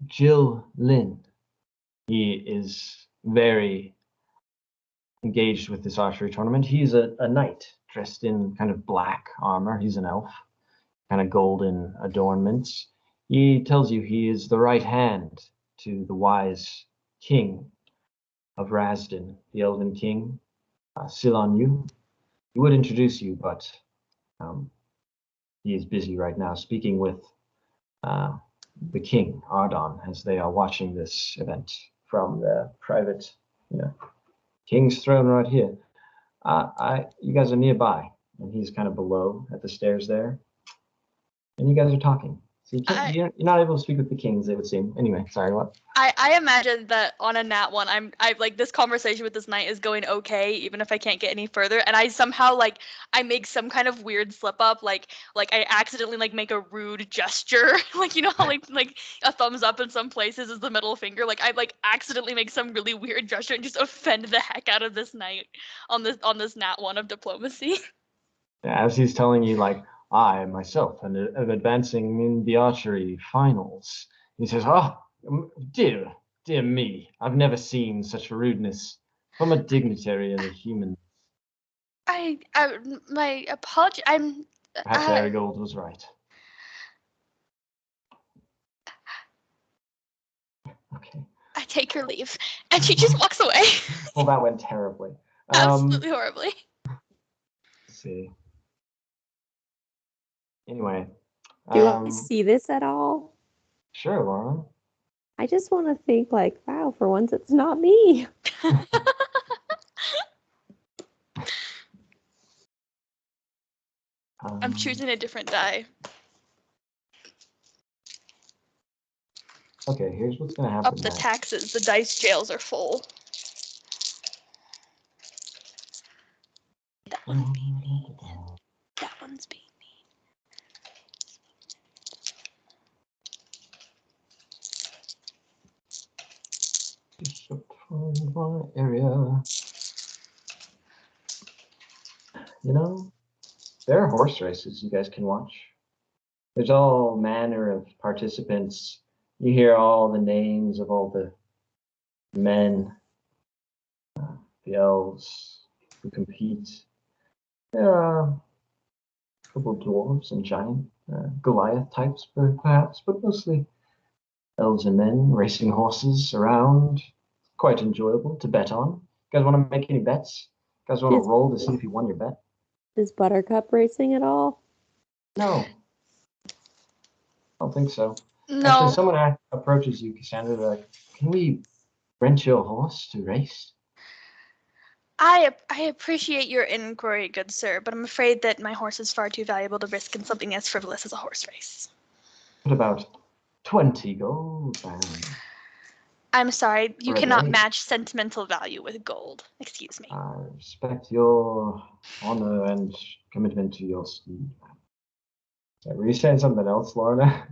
Jill Lynn. He is very engaged with this archery tournament. He's a knight dressed in kind of black armor. He's an elf, kind of golden adornments. He tells you he is the right hand to the wise king of Rasden, the Elven King, Silon Yu. He would introduce you, but he is busy right now speaking with the king, Ardon, as they are watching this event from the private, king's throne right here. You guys are nearby, and he's kind of below at the stairs there, and you guys are talking. So you're not able to speak with the kings, it would seem. Anyway, sorry, what? I imagine that on a nat one, I like this conversation with this knight is going okay, even if I can't get any further. And I somehow I make some kind of weird slip up, like I accidentally make a rude gesture, like how like a thumbs up in some places is the middle finger. Like I accidentally make some really weird gesture and just offend the heck out of this knight on this nat one of diplomacy. Yeah, as he's telling you, I myself am advancing in the archery finals. He says, "Oh, dear me, I've never seen such rudeness from a dignitary and a human." I my apology. Perhaps Errigold was right. Okay. I take your leave, and she just walks away. Well, that went terribly. Absolutely horribly. Let's see. Anyway. Do you want to see this at all? Sure, Lauren. I just want to think wow, for once it's not me. I'm choosing a different die. Okay, here's what's gonna happen. Up the taxes. The dice jails are full. That one's being mean. That one's being mean. Area. There are horse races you guys can watch. There's all manner of participants. You hear all the names of all the men, the elves who compete. There are a couple of dwarves and giant Goliath types, perhaps, but mostly elves and men racing horses around. Quite enjoyable to bet on. You guys want to make any bets? You guys want to roll to see if you won your bet? Is Buttercup racing at all? No. I don't think so. No. Actually, someone approaches you, Cassandra, they're like, can we rent your horse to race? I appreciate your inquiry, good sir, but I'm afraid that my horse is far too valuable to risk in something as frivolous as a horse race. What about 20 gold? I'm sorry, you For a cannot day. match sentimental value with gold. Excuse me. I respect your honor and commitment to your steed. Were you saying something else, Lorna?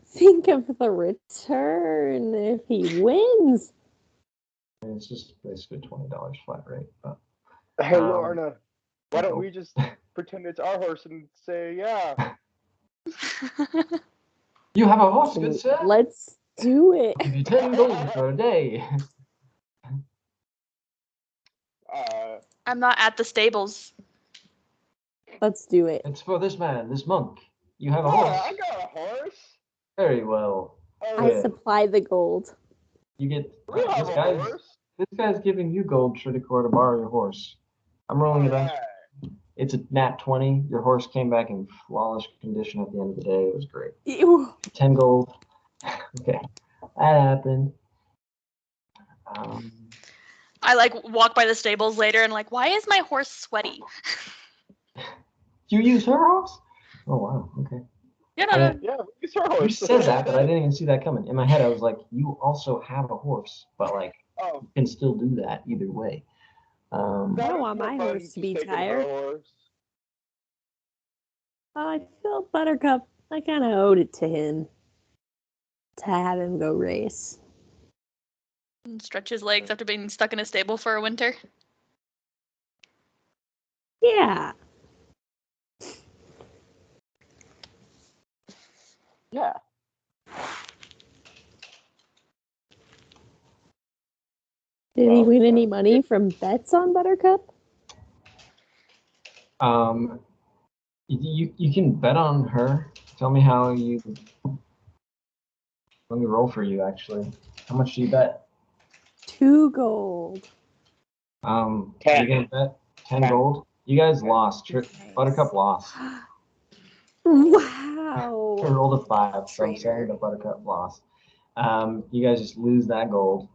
Think of the return if he wins. It's just basically $20 flat rate. But, Hey, Um, Lorna, why don't no. we just pretend it's our horse and say, yeah? You have a horse, good sir? Let's do it. I'll give you 10 gold for a day. I'm not at the stables. Let's do it. It's for this man, this monk. You have a Yeah, horse. I got a horse. Very well. I Yeah. supply the gold. You get We have this a guy's horse. giving you gold, Tredicor, to borrow your horse. I'm rolling it up. Alright. It's a nat 20. Your horse came back in flawless condition at the end of the day. It was great. Ew. 10 gold. Okay, that happened. I like walk by the stables later and like, why is my horse sweaty? You use her horse? Oh wow. Okay. You know, Yeah, it's our You horse. said that, but I didn't even see that coming. In my head, I was like, you also have a horse, but like Oh, you can still do that either way. I don't want my horse to be just taking her tired. horse. I feel Buttercup. I kind of owed it to him to have him go race. and stretch his legs after being stuck in a stable for a winter. Yeah. Yeah. Did he Well, win any money from bets on Buttercup? You can bet on her. Tell me how you. Let me roll for you. Actually, how much do you bet? 2 gold. Are 10. you gonna bet 10 10. gold? You guys lost. Nice. Buttercup lost. Wow. I rolled a 5, so I'm Traitor. saying that Buttercup lost. You guys just lose that gold.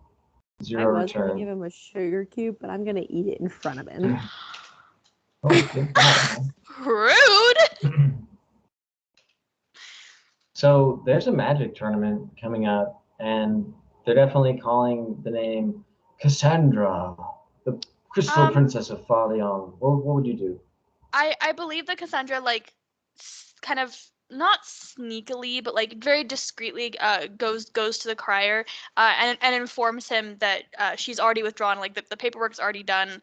I Zero was going to give return. him a sugar cube, but I'm going to eat it in front of him. Oh, good thought, Rude! man. So there's a magic tournament coming up, and they're definitely calling the name Cassandra, the Crystal Princess of Farleon. What would you do? I believe that Cassandra like kind of not sneakily but like very discreetly goes to the crier and informs him that she's already withdrawn, like the paperwork's already done.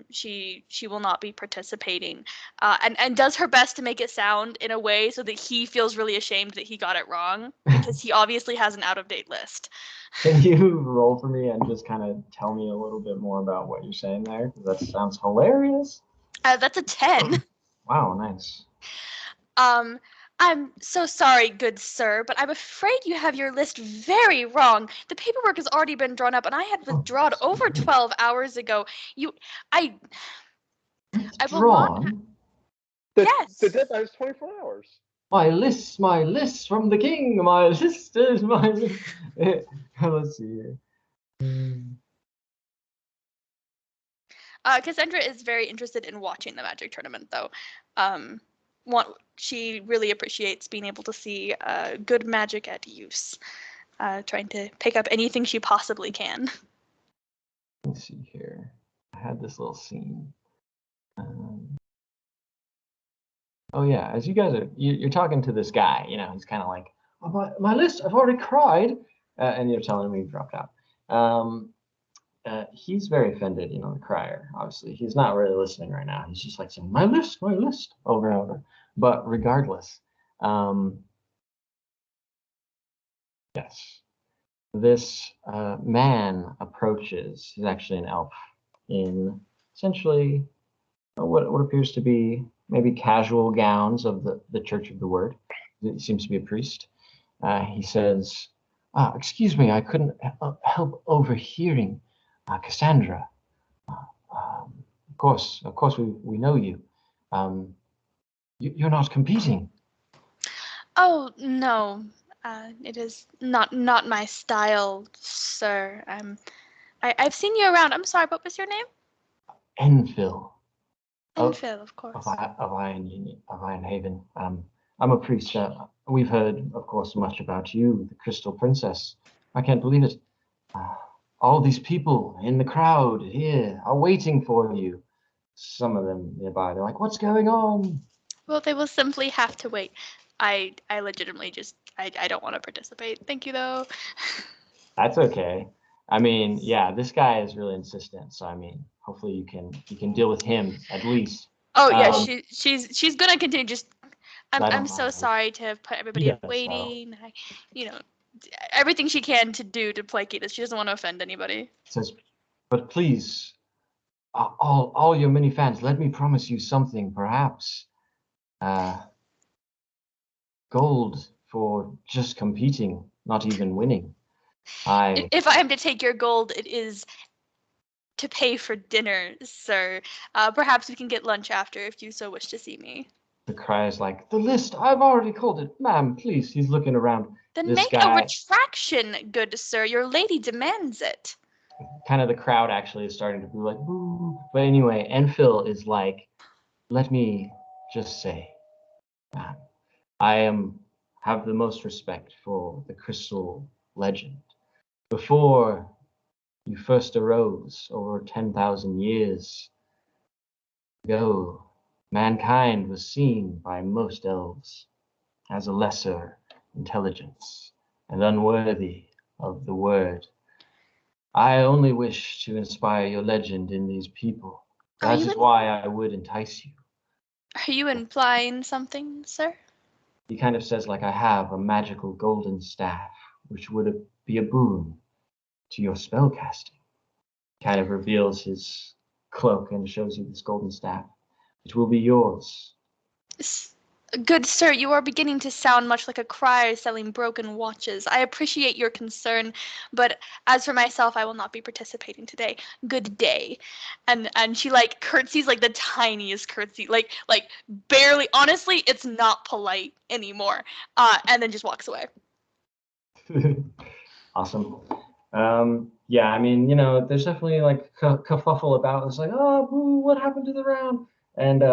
She will not be participating, and does her best to make it sound in a way so that he feels really ashamed that he got it wrong, because he obviously has an out-of-date list. Can you roll for me and just kind of tell me a little bit more about what you're saying there? Because that sounds hilarious. That's a 10. Wow, nice. I'm so sorry, good sir, but I'm afraid you have your list very wrong. The paperwork has already been drawn up, and I had withdrawn over 12 hours ago. I will not. Drawn. Yes. The deadline is 24 hours. My list from the king. My list is my list. Let's see here. Cassandra is very interested in watching the magic tournament, though. She really appreciates being able to see good magic at use, trying to pick up anything she possibly can. Let me see here. I had this little scene. Oh yeah, as you guys are, you're talking to this guy. You know, he's kind of like, oh, my list. I've already cried, and you're telling him he dropped out. He's very offended. You know, the crier. Obviously, he's not really listening right now. He's just like saying, my list, over and over. But regardless, yes, this man approaches. He's actually an elf in essentially what appears to be maybe casual gowns of the Church of the Word. He seems to be a priest. He says, excuse me, I couldn't help overhearing Cassandra. Of course, we know you. You're not competing. Oh no, it is not my style, sir. I've seen you around. I'm sorry. What was your name? Enfill. Phil, of course. Of Iron Haven. I'm a priest. We've heard, of course, much about you, the Crystal Princess. I can't believe it. All these people in the crowd here are waiting for you. some of them nearby. They're like, "What's going on?" Well, they will simply have to wait. I legitimately just I don't want to participate. Thank you though. That's okay. I mean, yeah, this guy is really insistent. So I mean, hopefully you can deal with him at least. Oh yeah, Um, she's gonna continue. Just I I'm don't so mind. sorry to have put everybody Yes, up waiting. You know, everything she can to do to placate this. She doesn't want to offend anybody. Says, but please, all your many fans, let me promise you something. Perhaps, gold for just competing, not even winning. If I am to take your gold, it is to pay for dinner, sir. Perhaps we can get lunch after if you so wish to see me. The cry is like, the list, I've already called it. Ma'am, please. He's looking around. Then This make a guy, retraction, good sir. Your lady demands it. kind of the crowd actually is starting to be like, boo. But anyway, Enfill is like, let me just say, ma'am, have the most respect for the crystal legend. Before you first arose over 10,000 years ago, mankind was seen by most elves as a lesser intelligence and unworthy of the word. I only wish to inspire your legend in these people. That is why I would entice you. Are you implying something, sir? He kind of says, like, I have a magical golden staff, which would be a boon to your spellcasting. Kind of reveals his cloak and shows you this golden staff. It will be yours. Good sir, you are beginning to sound much like a crier selling broken watches. I appreciate your concern, but as for myself, I will not be participating today. Good day. And she like curtsies like the tiniest curtsy, like barely. Honestly, it's not polite anymore. And then just walks away. Awesome. Yeah, I mean, you know, there's definitely like kerfuffle about. It's like, oh, boo, what happened to the round? And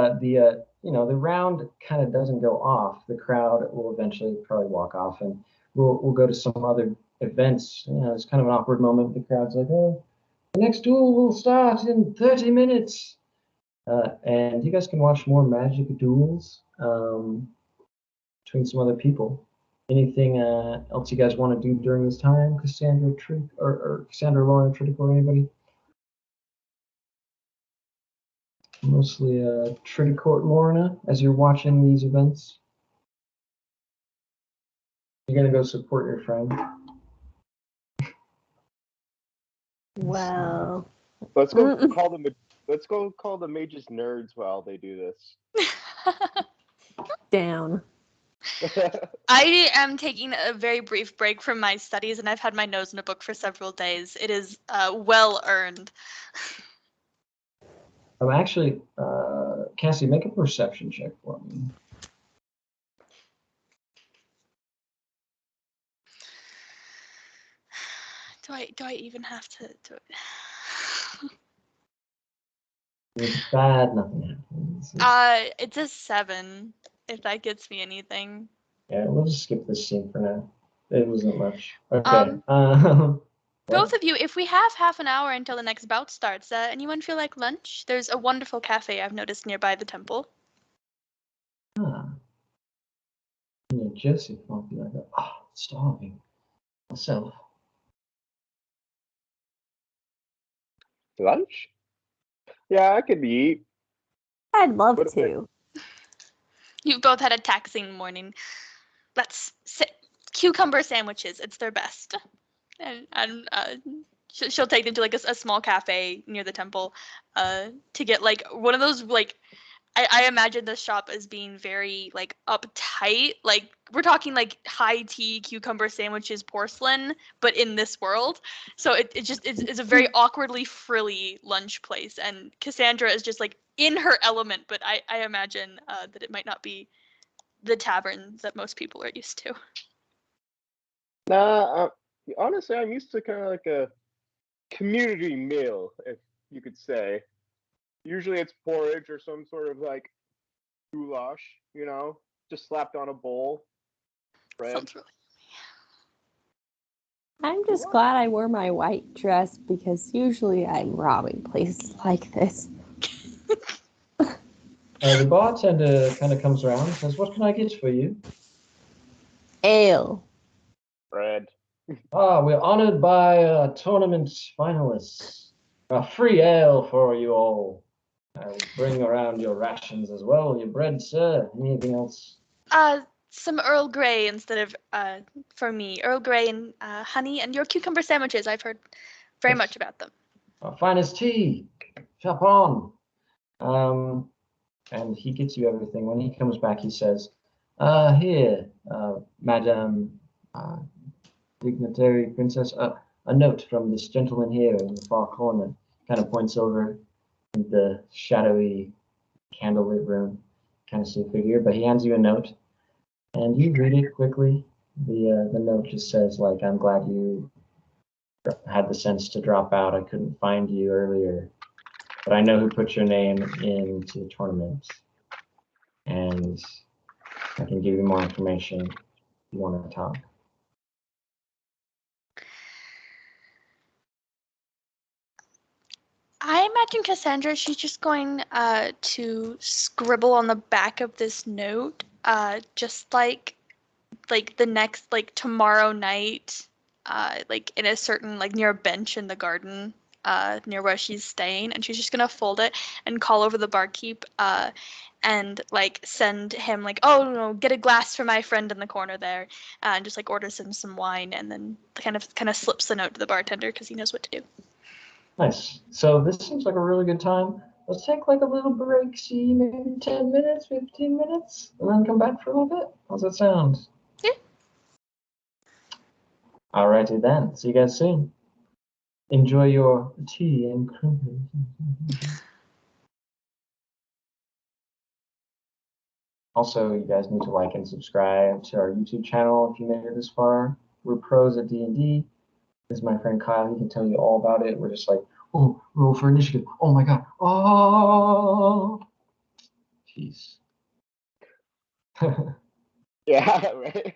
you know, the round kind of doesn't go off. The crowd will eventually probably walk off, and we'll go to some other events. You know, it's kind of an awkward moment. The crowd's like, oh, the next duel will start in 30 minutes. And you guys can watch more Magic duels between some other people. Anything else you guys want to do during this time, Cassandra, or Cassandra, Lorena, Tredicor, anybody? Mostly Tredicor, Lorena, as you're watching these events. You're gonna go support your friend. Well, Let's go call them. Let's go call the mages nerds while they do this. down. I am taking a very brief break from my studies, and I've had my nose in a book for several days. It is well earned. I'm actually, Cassie, make a perception check for me. Do I even have to do it? It's bad, nothing happens. It's a 7, if that gets me anything. Yeah, we'll just skip this scene for now. It wasn't much. Okay. Both of you, if we have half an hour until the next bout starts, anyone feel like lunch? There's a wonderful cafe I've noticed nearby the temple. Yeah, Joseph might be like, starving myself. Lunch? Yeah, I could eat. I'd love What if to. You've both had a taxing morning. Let's sit. Cucumber sandwiches. It's their best. And she'll take them to like a small cafe near the temple to get like one of those like I imagine this shop as being very like uptight. Like we're talking like high tea cucumber sandwiches porcelain, but in this world. So it's a very awkwardly frilly lunch place. And Cassandra is just like in her element, but I imagine that it might not be the tavern that most people are used to. Nah, honestly, I'm used to kind of like a community meal, if you could say. Usually it's porridge or some sort of like goulash, you know, just slapped on a bowl. Bread. Sounds really I'm just glad I wore my white dress because usually I'm robbing places like this. The bartender kind of comes around and says, "What can I get for you?" Ale. Bread. We're honored by tournament finalists. A free ale for you all. I'll bring around your rations as well. Your bread, sir. Anything else? Some Earl Grey instead of for me. Earl Grey and honey, and your cucumber sandwiches. I've heard very Yes. much about them. Finest tea. Chop on. And he gets you everything. When he comes back, he says, here, Madame Dignitary Princess, a note from this gentleman here in the far corner." Kind of points over in the shadowy candlelit room. Kind of see a figure, but he hands you a note, and you read it quickly. The note just says, like, "I'm glad you had the sense to drop out. I couldn't find you earlier, but I know who put your name into the tournament, and I can give you more information if you want to talk." I imagine Cassandra, she's just going to scribble on the back of this note, just like the next like tomorrow night, like in a certain like near a bench in the garden, near where she's staying, and she's just gonna fold it and call over the barkeep, and like send him like, "Oh no, get a glass for my friend in the corner there," and just like orders him some wine, and then kind of slips the note to the bartender because he knows what to do. Nice. So this seems like a really good time. Let's take like a little break, see maybe 10 minutes, 15 minutes, and then come back for a little bit. How's that sound? Yeah. Alrighty then. See you guys soon. Enjoy your tea and crumpets. Also, you guys need to like and subscribe to our YouTube channel if you made it this far. We're pros at D&D. This is my friend Kyle. He can tell you all about it. We're just like, oh, roll for initiative. Oh my god. Oh. Jeez. Yeah, right.